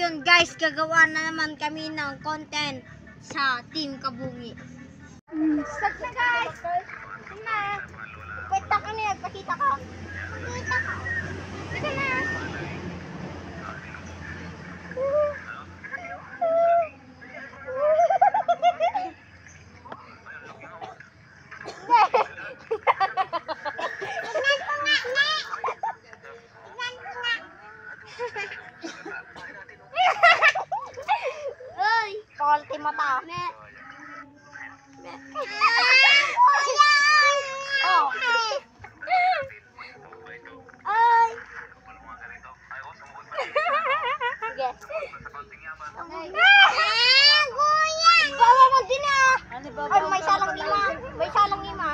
yun guys, gagawa na naman kami ng content sa Team Kabungi. Start na guys! Na! Pweta ka na, pakita ka. Pakita ka. Sige na! Kulti mata. Oh. Ay. Sige. Kuya. Bawa mo din ah. Ay, may salang lima. May salang lima.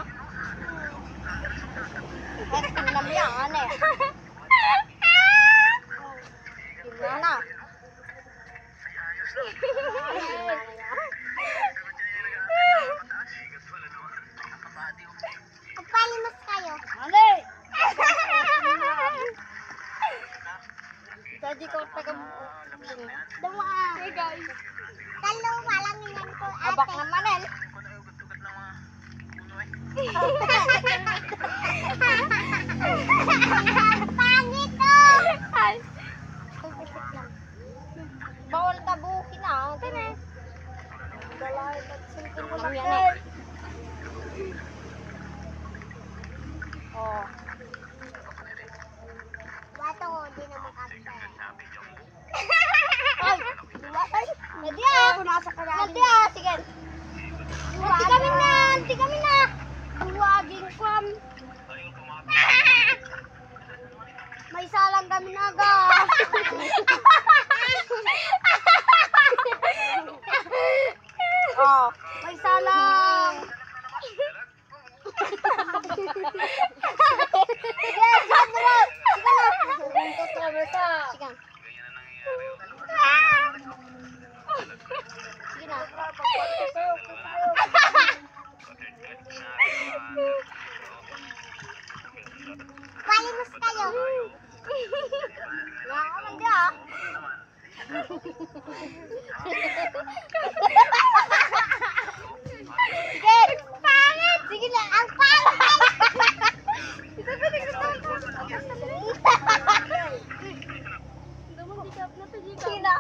Eh, tingnan mo yan, ano eh. Tingnan na. Magpalimas kayo. Ali! Tadi ko dama. Hey guys. Dalawa lang yan ko ate. Abak naman eh. Pangit to. Bawal tabukin na. Dalay at sulkin mo lang yan eh. Oh. Bato ko, di na makapit. Ay! Ay! Nadia! Nadia! Sige! Nanti kami na! Nanti kami na! Huwaging kwam! May salang kami na agad! Oh! May salang! Sige! Palimus kayo. Nakakaman dia. Sige. Pangit. Sige na. Ang pangit. Sige na.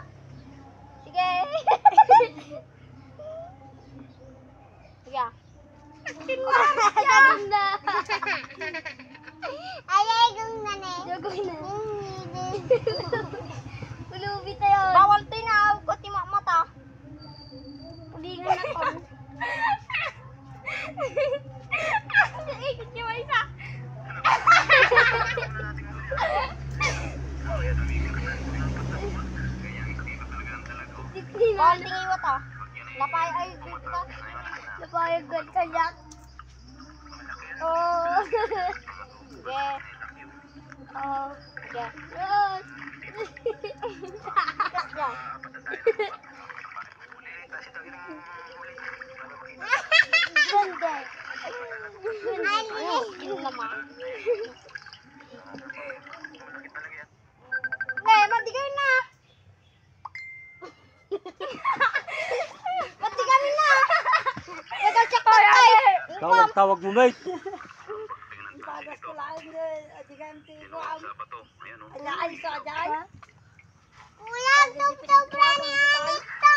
Sige. Sige. Jagong na. Ayagong na ne. Jagong na. Ulubi tayo. Bawal tinaw ko timak mata. Pulingan na ko. Ikot niyo isa. Bawal tingin mo ta. Napayag ka. Napayag ka yan. Oh. Sige. Oh. Sige. Yes. Ganda. Ganda naman. Matigay na. Matigay na. Nagkakak tayo. Tawag mo, mate. Pagas ko lang din. Adiganti ko ang alaan sa dyan. Ulang tugtog na niya ito.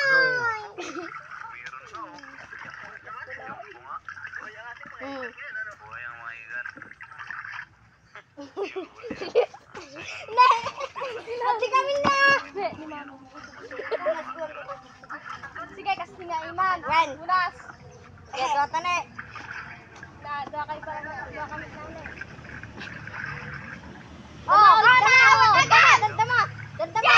Nanti kami na. Sige, kasi nga iman. Wen. Unas. Sige, dota na eh. Dua kami sana. Oh, ganda mo. Ganda mo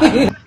ulit.